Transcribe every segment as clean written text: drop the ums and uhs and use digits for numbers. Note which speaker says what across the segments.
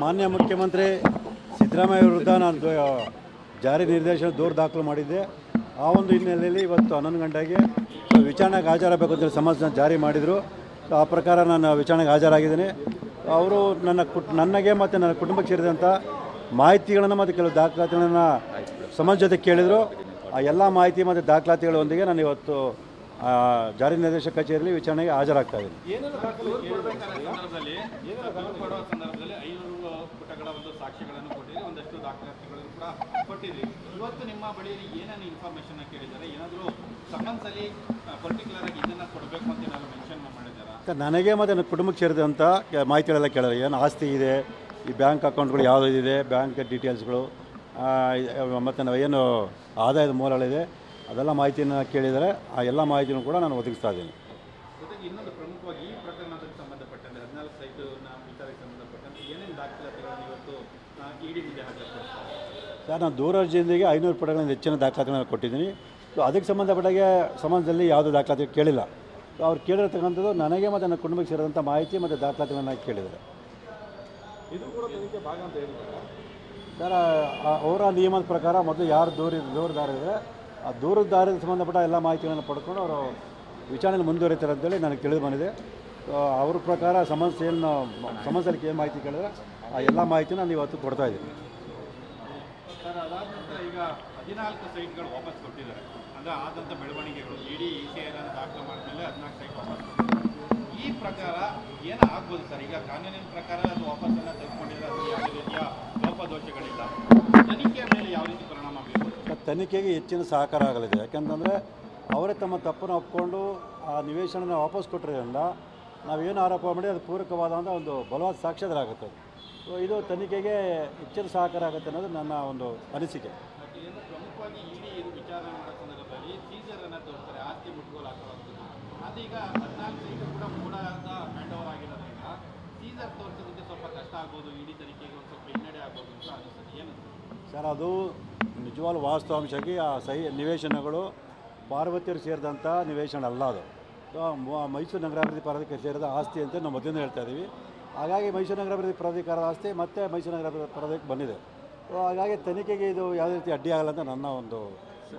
Speaker 1: ಮಾನ್ಯ ಮುಖ್ಯಮಂತ್ರಿ ಸಿದ್ದರಾಮಯ್ಯ ವಿರುದ್ಧ ನಾನು ಜಾರಿ ನಿರ್ದೇಶನ ದೂರು ದಾಖಲು ಮಾಡಿದ್ದೆ. ಆ ಒಂದು ಹಿನ್ನೆಲೆಯಲ್ಲಿ ಇವತ್ತು 11 ಗಂಟೆಗೆ ವಿಚಾರಣೆಗೆ ಹಾಜರಾಗಬೇಕು ಅಂತ ಸಮನ್ಸ್ ಜಾರಿ ಮಾಡಿದರು. ಆ ಪ್ರಕಾರ ನಾನು ವಿಚಾರಣೆಗೆ ಹಾಜರಾಗಿದ್ದೀನಿ. ಅವರು ನನಗೆ ಮತ್ತು ನನ್ನ ಕುಟುಂಬಕ್ಕೆ ಸೇರಿದಂಥ ಮಾಹಿತಿಗಳನ್ನು ಮತ್ತು ಕೆಲವು ದಾಖಲಾತಿಗಳನ್ನು ಸಮನ್ಸ್ ಜೊತೆ ಕೇಳಿದರು. ಆ ಎಲ್ಲ ಮಾಹಿತಿ ಮತ್ತು ದಾಖಲಾತಿಗಳೊಂದಿಗೆ ನಾನು ಇವತ್ತು ಜಾರಿ ನಿರ್ದೇಶಕ ಕಚೇರಿಯಲ್ಲಿ ವಿಚಾರಣೆಗೆ ಹಾಜರಾಗ್ತಾ ಇದ್ದೀನಿ.
Speaker 2: ಸಾಕ್ಷಿಗಳನ್ನು ಕೊಟ್ಟಿರಿ, ಒಂದಷ್ಟು ದಾಖಲಾತಿಗಳನ್ನು ಕೂಡ ಕೊಟ್ಟಿರಿ. ಇವತ್ತು ನಿಮ್ಮ ಬಳಿಯಲ್ಲಿ ಏನೇನು ಇನ್ಫಾರ್ಮೇಷನ್ ಕೇಳಿದ್ದಾರೆ? ಏನಾದರೂ ಸಮನ್ಸ್ ಅಲ್ಲಿ ಪರ್ಟಿಕ್ಯುಲರ್ ಆಗಿ ಇದನ್ನು ಕೊಡಬೇಕು ಅಂತ ಏನಾದರೂ ಮೆನ್ಷನ್ ಮಾಡಿದ್ದಾರೆ?
Speaker 1: ನನಗೆ ಮತ್ತು ನನ್ನ ಕುಟುಂಬಕ್ಕೆ ಸೇರಿದಂಥ ಮಾಹಿತಿಗಳೆಲ್ಲ ಕೇಳಿದ್ರೆ ಏನು ಆಸ್ತಿ ಇದೆ, ಈ ಬ್ಯಾಂಕ್ ಅಕೌಂಟ್ಗಳು ಯಾವುದಿದೆ, ಬ್ಯಾಂಕ್ ಡೀಟೇಲ್ಸ್ಗಳು ಮತ್ತು ಏನು ಆದಾಯದ ಮೂಲಗಳಿದೆ, ಅದೆಲ್ಲ ಮಾಹಿತಿಯನ್ನು ಕೇಳಿದರೆ ಆ ಎಲ್ಲ ಮಾಹಿತಿನೂ ಕೂಡ ನಾನು ಒದಗಿಸ್ತಾ ಇದ್ದೀನಿ.
Speaker 2: ಜೊತೆಗೆ ಇನ್ನೊಂದು ಪ್ರಮುಖವಾಗಿ ಈ ಪ್ರಕರಣಕ್ಕೆ ಸಂಬಂಧಪಟ್ಟಂತೆ 14 ಸೈಟ್ನ ವಿಚಾರಕ್ಕೆ ಸಂಬಂಧಪಟ್ಟಂತೆ ಏನೇನು ದಾಖಲಾತಿಗಳನ್ನು ಇವತ್ತು ಇಡಿ ಮುಂದೆ ಹಾಕಲಾಗ್ತದೆ?
Speaker 1: ಸರ್, ನಾನು ದೂರ ಅರ್ಜಿಯೊಂದಿಗೆ 500 ಪುಟಗಳಿಂದ ಹೆಚ್ಚಿನ ದಾಖಲಾತಿಗಳನ್ನು ಕೊಟ್ಟಿದ್ದೀನಿ. ಅದಕ್ಕೆ ಸಂಬಂಧಪಟ್ಟಾಗೆ ಸಮಾಜದಲ್ಲಿ ಯಾವುದೇ ದಾಖಲಾತಿ ಕೇಳಿಲ್ಲ. ಅವ್ರು ಕೇಳಿರ್ತಕ್ಕಂಥದ್ದು ನನಗೆ ಮತ್ತು ನನ್ನ ಕುಟುಂಬಕ್ಕೆ ಸೇರಿದಂಥ ಮಾಹಿತಿ ಮತ್ತು ದಾಖಲಾತಿಗಳನ್ನು ಕೇಳಿದ್ದಾರೆ.
Speaker 2: ಇದು ಕೂಡ ತನಿಖೆ ಭಾಗ ಅಂತ ಹೇಳಿದ್ದಾರೆ
Speaker 1: ಸರ್. ಅವರ ನಿಯಮದ ಪ್ರಕಾರ ಮೊದಲು ಯಾರು ದೂರದಾರ ಇದ್ದರೆ ಆ ದೂರದಾರಿಗೆ ಸಂಬಂಧಪಟ್ಟ ಎಲ್ಲ ಮಾಹಿತಿಗಳನ್ನು ಪಡ್ಕೊಂಡು ಅವರು ವಿಚಾರಣೆಯಲ್ಲಿ ಮುಂದುವರಿತಾರೆ ಅಂತೇಳಿ ನನಗೆ ತಿಳಿದು ಬಂದಿದೆ. ಅವ್ರ ಪ್ರಕಾರ ಸಮಸ್ಯೆಯಲ್ಲಿ ಏನು ಮಾಹಿತಿ ಕೇಳಿದ್ರೆ ಆ ಎಲ್ಲ ಮಾಹಿತಿನ ನಾನು ಇವತ್ತು ಕೊಡ್ತಾ ಇದ್ದೀನಿ.
Speaker 2: ಸರ್, ಅದಾದ ನಂತರ ಈಗ 14 ಸೈಟ್ಗಳು ವಾಪಸ್ ಕೊಟ್ಟಿದ್ದಾರೆ. ಅಂದರೆ ಆದಂಥ ಬೆಳವಣಿಗೆಗಳು ಇಡಿ ECIನ ದಾಖಲೆ ಮಾಡಿದ್ಮೇಲೆ 14 ಸೈಟ್ ವಾಪಸ್ ಕೊಟ್ಟಿದ್ದಾರೆ. ಈ ಪ್ರಕಾರ ಏನು ಆಗ್ಬೋದು ಸರ್? ಈಗ ಕಾನೂನಿನ ಪ್ರಕಾರ ಅದು ವಾಪಸ್ಸನ್ನು ತೆಗೆದುಕೊಂಡಿದ್ರೆ ಅದು ಯಾವುದೇ ರೀತಿಯ ಲೋಪದೋಷಗಳಿಲ್ಲ. ತನಿಖೆಯ ಮೇಲೆ ಯಾವ ರೀತಿ ಪರಿಣಾಮ ಬೀರ್ಬೋದು?
Speaker 1: ತನಿಖೆಗೆ ಹೆಚ್ಚಿನ ಸಹಕಾರ ಆಗಲಿದೆ. ಯಾಕೆಂತಂದರೆ ಅವರೇ ತಮ್ಮ ತಪ್ಪನ್ನು ಒಪ್ಕೊಂಡು ಆ ನಿವೇಶನ ವಾಪಸ್ ಕೊಟ್ಟಿರೋದ್ರಿಂದ ನಾವೇನು ಆರೋಪ ಮಾಡಿ ಅದು ಪೂರಕವಾದಂಥ ಒಂದು ಬಲವಾದ ಸಾಕ್ಷ್ಯಾಧಾರ ಆಗುತ್ತೆ. ಸೊ ಇದು ತನಿಖೆಗೆ ಹೆಚ್ಚಿನ ಸಹಕಾರ ಆಗುತ್ತೆ ಅನ್ನೋದು ನನ್ನ ಒಂದು ಅನಿಸಿಕೆ.
Speaker 2: ಪ್ರಮುಖವಾಗಿ ಇಡಿ ಇದು ವಿಚಾರಣೆ ಮಾಡೋ ಸಂದರ್ಭದಲ್ಲಿ ಸೀಸರನ್ನು ತೋರಿಸ್ತಾರೆ, ಆಸ್ತಿ ಮುಟ್ಗೋಲು ಹಾಕೊಳ್ಳೋದು. ಅದೀಗ 14 ಸೀಟು ಕೂಡ ಮೂಡಾದ ಹ್ಯಾಂಡ್ ಓವರ್ ಆಗಿರೋದ್ರಿಂದ ಸೀಸರ್ ತೋರಿಸೋದಕ್ಕೆ ಸ್ವಲ್ಪ ಕಷ್ಟ ಆಗ್ಬೋದು, ಇಡಿ ತನಿಖೆಗೆ ಒಂದು ಸ್ವಲ್ಪ ಹಿನ್ನಡೆ ಆಗ್ಬೋದು ಅಂತ ಅನಿಸುತ್ತೆ. ಏನು
Speaker 1: ಸರ್, ಅದು ನಿಜವಾದ ವಾಸ್ತವಾಂಶವಾಗಿ ಆ ನಿವೇಶನಗಳು ಪಾರ್ವತಿಯರು ಸೇರಿದಂಥ ನಿವೇಶನ ಅಲ್ಲ. ಅದು ಮೈಸೂರು ನಗರಾಭಿವೃದ್ಧಿ ಪ್ರಾಧಿಕಾರ ಸೇರಿದ ಆಸ್ತಿ ಅಂತ ನಾವು ಮೊದಲಿಂದ ಹೇಳ್ತಾ ಇದ್ದೀವಿ. ಹಾಗಾಗಿ ಮೈಸೂರು ನಗರಾಭಿವೃದ್ಧಿ ಪ್ರಾಧಿಕಾರದ ಆಸ್ತಿ ಮತ್ತೆ ಮೈಸೂರು ನಗರಾಭಿವೃದ್ಧಿ ಪ್ರಾಧಿಕಾರ ಬಂದಿದೆ. ಸೊ ಹಾಗಾಗಿ ತನಿಖೆಗೆ ಇದು ಯಾವುದೇ ರೀತಿ ಅಡ್ಡಿ ಆಗಲ್ಲ ಅಂತ ನನ್ನ ಒಂದು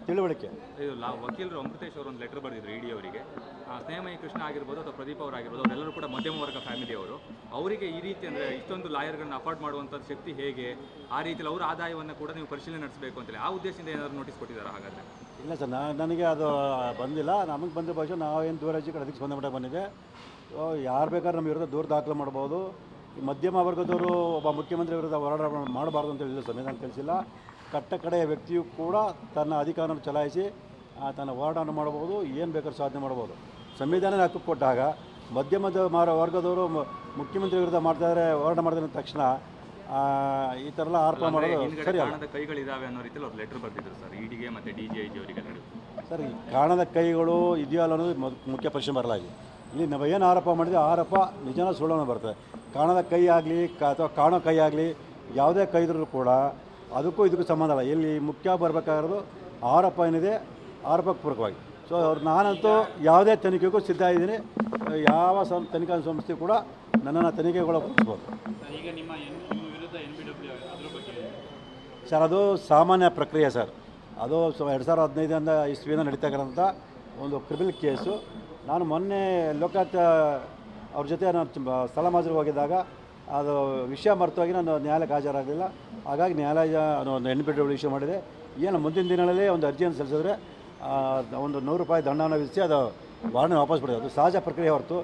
Speaker 1: ತಿಳುವಳಿಕೆ.
Speaker 3: ಇದು ವಕೀಲರು ಅಮೃತೇಶ್ ಅವರು ಒಂದು ಲೆಟರ್ ಬರೆದಿದ್ರು ಇಡಿ ಅವರಿಗೆ. ಸ್ನೇಹಮಯಿ ಕೃಷ್ಣ ಆಗಿರ್ಬೋದು ಅಥವಾ ಪ್ರದೀಪ್ ಅವರಾಗಿರ್ಬೋದು, ಅವರೆಲ್ಲರೂ ಕೂಡ ಮಧ್ಯಮ ವರ್ಗ ಫ್ಯಾಮಿಲಿಯವರು. ಅವರಿಗೆ ಈ ರೀತಿ ಅಂದರೆ ಇಷ್ಟೊಂದು ಲಾಯರ್ಗಳನ್ನ ಅಫೋರ್ಡ್ ಮಾಡುವಂಥ ಶಕ್ತಿ ಹೇಗೆ? ಆ ರೀತಿಯಲ್ಲಿ ಅವರ ಆದಾಯವನ್ನು ಕೂಡ ನೀವು ಪರಿಶೀಲನೆ ನಡೆಸಬೇಕು ಅಂತೇಳಿ ಆ ಉದ್ದೇಶದಿಂದ ಏನಾದರೂ ನೋಟಿಸ್ ಕೊಟ್ಟಿದ್ದಾರೆ? ಹಾಗಾದರೆ
Speaker 1: ಇಲ್ಲ ಸರ್, ನನಗೆ ಅದು ಬಂದಿಲ್ಲ. ನಮಗೆ ಬಂದ ಭಾಷೆ ನಾವೇನು ದೂರ ಅರ್ಜಿ ಅದಕ್ಕೆ ಸಂಬಂಧಪಟ್ಟ ಬಂದಿದೆ. ಯಾರು ಬೇಕಾದ್ರೆ ನಮ್ಮ ವಿರುದ್ಧ ದೂರು ದಾಖಲು ಮಾಡ್ಬೋದು. ಈ ಮಧ್ಯಮ ವರ್ಗದವರು ಒಬ್ಬ ಮುಖ್ಯಮಂತ್ರಿ ವಿರುದ್ಧ ಹೋರಾಟ ಮಾಡಬಾರ್ದು ಅಂತ ಹೇಳಿಲ್ಲ, ಸಂವಿಧಾನ ತಿಳಿಸಿಲ್ಲ. ಕಟ್ಟ ಕಡೆಯ ವ್ಯಕ್ತಿಯು ಕೂಡ ತನ್ನ ಅಧಿಕಾರವನ್ನು ಚಲಾಯಿಸಿ ತನ್ನ ಹೋರಾಟವನ್ನು ಮಾಡ್ಬೋದು, ಏನು ಬೇಕಾದ್ರೂ ಸಾಧನೆ ಮಾಡ್ಬೋದು. ಸಂವಿಧಾನ ಹಕ್ಕು ಕೊಟ್ಟಾಗ ಮಧ್ಯಮದ ವರ್ಗದವರು ಮುಖ್ಯಮಂತ್ರಿ ವಿರುದ್ಧ ಮಾಡ್ತಾಯಿದ್ರೆ, ಹೋರಾಟ ಮಾಡಿದ ತಕ್ಷಣ ಈ ಥರ ಎಲ್ಲ ಆರೋಪ ಮಾಡೋದು ಸರಿ ಅಲ್ಲ.
Speaker 3: ಕೈಗಳಿದ್ದಾವೆ ಅನ್ನೋ ರೀತಿಯಲ್ಲಿ ಅವ್ರು ಲೆಟರ್ ಬರೆದಿದ್ರು ಸರ್, ಇಡಿಗೆ ಮತ್ತು DGIG ಅವರಿಗೆ.
Speaker 1: ಸರ್, ಈ ಕಾಣದ ಕೈಗಳು ಇದೆಯಲ್ಲ ಅನ್ನೋದು ಮುಖ್ಯ ಪ್ರಶ್ನೆ ಬರಲಾಗಿ. ಇಲ್ಲಿ ನಾವು ಏನು ಆರೋಪ ಮಾಡಿದ್ವಿ ಆರೋಪ ನಿಜನ ಸುಳ್ಳನ್ನು ಬರ್ತದೆ. ಕಾಣದ ಕೈ ಆಗಲಿ ಅಥವಾ ಕಾಣೋ ಕೈ ಆಗಲಿ ಯಾವುದೇ ಕೈ ಇದ್ರೂ ಕೂಡ ಅದಕ್ಕೂ ಇದಕ್ಕೂ ಸಂಬಂಧ ಇಲ್ಲ. ಇಲ್ಲಿ ಮುಖ್ಯ ಬರಬೇಕಾಗಿರೋದು ಆರೋಪ ಏನಿದೆ, ಆರೋಪಕ್ಕೆ ಪೂರಕವಾಗಿ. ಸೊ ನಾನಂತೂ ಯಾವುದೇ ತನಿಖೆಗೂ ಸಿದ್ಧ ಇದ್ದೀನಿ. ಯಾವ ತನಿಖಾ ಸಂಸ್ಥೆ ಕೂಡ ನನ್ನನ್ನು ತನಿಖೆಗೊಳಪಡಿಸ್ಬೋದು.
Speaker 2: ಈಗ ನಿಮ್ಮ ವಿರುದ್ಧ NBW ಅದ್ರ ಬಗ್ಗೆ
Speaker 1: ಸರ್, ಅದು ಸಾಮಾನ್ಯ ಪ್ರಕ್ರಿಯೆ ಸರ್. ಅದು 2015 ಇಸ್ವಿಯಿಂದ ನಡೀತಕ್ಕಂಥ ಒಂದು ಕ್ರಿಮಿನಲ್ ಕೇಸು. ನಾನು ಮೊನ್ನೆ ಲೋಕಾಯುಕ್ತ ಅವ್ರ ಜೊತೆ ನಾನು ಸ್ಥಳ ಮಾಜರಿಗೆ ಹೋಗಿದ್ದಾಗ ಅದು ವಿಷಯ ಮರೆತೋಗಿ ನಾನು ನ್ಯಾಯಾಲಯಕ್ಕೆ ಹಾಜರಾಗಲಿಲ್ಲ. ಹಾಗಾಗಿ ನ್ಯಾಯಾಲಯ ಒಂದು NBW ಇಶ್ಯೂ ಮಾಡಿದೆ. ಏನು ಮುಂದಿನ ದಿನಗಳಲ್ಲಿ ಒಂದು ಅರ್ಜಿಯನ್ನು ಸಲ್ಲಿಸಿದ್ರೆ ಒಂದು ₹100 ದಂಡವನ್ನು ವಿಧಿಸಿ ಅದು ವಾರ್ಡನ್ನು ವಾಪಸ್ ಬಿಡೋದು. ಅದು ಸಹಜ ಪ್ರಕ್ರಿಯೆ ಹೊರತು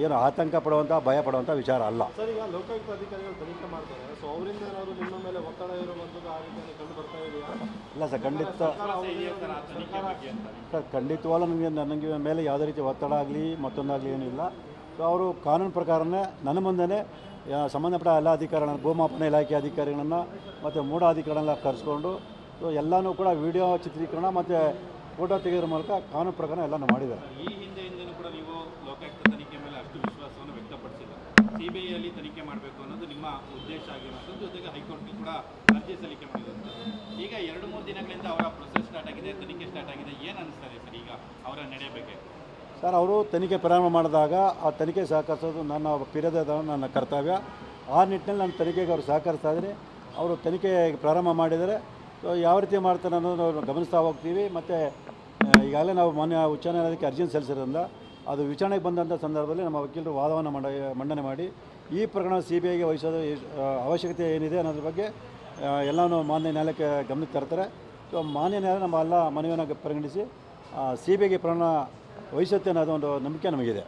Speaker 1: ಏನು ಆತಂಕ ಪಡುವಂಥ ಭಯ ಪಡುವಂಥ ವಿಚಾರ ಅಲ್ಲ.
Speaker 4: ಸರ್, ಈಗ ಲೋಕಾಯುಕ್ತ ಅಧಿಕಾರಿಗಳು ತನಿಖೆ ಮಾಡ್ತಾರೆ. ಸೊ ಅವರಿಂದ ಏನಾದರೂ ನಿಮ್ಮ ಮೇಲೆ ಒತ್ತಡ ಇರುವಂಥದ್ದು ಆ ರೀತಿಯಲ್ಲಿ ಕಂಡು ಬರ್ತಾ ಇದೆಯಾ?
Speaker 1: ಇಲ್ಲ ಸರ್, ಖಂಡಿತವಾಗ್ಲೂ ನನಗೆ ಮೇಲೆ ಯಾವುದೇ ರೀತಿ ಒತ್ತಡ ಆಗಲಿ ಮತ್ತೊಂದಾಗಲಿ ಏನೂ ಇಲ್ಲ. ಸೊ ಅವರು ಕಾನೂನು ಪ್ರಕಾರನೇ ನನ್ನ ಮುಂದೆ ಸಂಬಂಧಪಟ್ಟ ಎಲ್ಲ ಅಧಿಕಾರಿಗಳನ್ನು, ಭೂಮಾಪನ ಇಲಾಖೆ ಅಧಿಕಾರಿಗಳನ್ನು ಮತ್ತು ಮೂಢ ಅಧಿಕಾರಿಗಳನ್ನ ಕರೆಸ್ಕೊಂಡು ಸೊ ಎಲ್ಲನೂ ಕೂಡ ವಿಡಿಯೋ ಚಿತ್ರೀಕರಣ ಮತ್ತು ಫೋಟೋ ತೆಗೆಯೋದ್ರ ಮೂಲಕ ಕಾನೂನು ಪ್ರಕಾರ ಎಲ್ಲನೂ ಮಾಡಿದ್ದಾರೆ.
Speaker 2: ಈ ಹಿಂದೆಯಿಂದಲೂ ಕೂಡ ನೀವು ಲೋಕಾಯುಕ್ತ ತನಿಖೆ ಮೇಲೆ ಅಷ್ಟು ವಿಶ್ವಾಸವನ್ನು ವ್ಯಕ್ತಪಡಿಸಿಲ್ಲ. CBIಯಲ್ಲಿ ತನಿಖೆ ಮಾಡಬೇಕು ಅನ್ನೋದು ನಿಮ್ಮ ಉದ್ದೇಶ ಆಗಿರುವಂಥದ್ದು. ಜೊತೆಗೆ ಹೈಕೋರ್ಟ್ಗೆ ಕೂಡ ಅರ್ಜಿ ಸಲ್ಲಿಕೆ ಮಾಡಿರುವಂಥದ್ದು. ಈಗ 2-3 ದಿನಗಳಿಂದ ಅವರ ಪ್ರೊಸೆಸ್ ಸ್ಟಾರ್ಟ್ ಆಗಿದೆ, ತನಿಖೆ ಸ್ಟಾರ್ಟ್ ಆಗಿದೆ. ಏನು ಅನಿಸ್ತದೆ ಸರ್ ಈಗ ಅವರ ನಡೆ ಬಗ್ಗೆ?
Speaker 1: ಸರ್, ಅವರು ತನಿಖೆ ಪ್ರಾರಂಭ ಮಾಡಿದಾಗ ಆ ತನಿಖೆ ಸಹಕರಿಸೋದು ನನ್ನ ಪಿರಿಯದ ನನ್ನ ಕರ್ತವ್ಯ. ಆ ನಿಟ್ಟಿನಲ್ಲಿ ನಾನು ತನಿಖೆಗೆ ಅವರು ಸಹಕರಿಸ್ತಾ ಇದ್ದೀನಿ. ಅವರು ತನಿಖೆ ಪ್ರಾರಂಭ ಮಾಡಿದರೆ ಸೊ ಯಾವ ರೀತಿ ಮಾಡ್ತಾರೆ ಅನ್ನೋದು ನಾವು ಗಮನಿಸ್ತಾ ಹೋಗ್ತೀವಿ. ಮತ್ತು ಈಗಾಗಲೇ ನಾವು ಮಾನ್ಯ ಉಚ್ಚ ನ್ಯಾಯಾಲಯಕ್ಕೆ ಅರ್ಜಿಯನ್ನು ಸಲ್ಲಿಸಿರೋದ್ರಿಂದ ಅದು ವಿಚಾರಣೆಗೆ ಬಂದಂಥ ಸಂದರ್ಭದಲ್ಲಿ ನಮ್ಮ ವಕೀಲರು ವಾದವನ್ನು ಮಂಡನೆ ಮಾಡಿ ಈ ಪ್ರಕರಣ CBIಗೆ ವಹಿಸೋದು ಅವಶ್ಯಕತೆ ಏನಿದೆ ಅನ್ನೋದ್ರ ಬಗ್ಗೆ ಎಲ್ಲನೂ ಮಾನ್ಯ ನ್ಯಾಯಾಲಯಕ್ಕೆ ಗಮನಕ್ಕೆ ತರ್ತಾರೆ. ಸೊ ಮಾನ್ಯ ನ್ಯಾಯಾಲಯ ನಮ್ಮ ಎಲ್ಲ ಮನವಿಯನ್ನು ಪರಿಗಣಿಸಿ CBIಗೆ ಪ್ರಕರಣ ವಹಿಸುತ್ತೆ ಅನ್ನೋದು ಒಂದು ನಂಬಿಕೆ ನಮಗಿದೆ.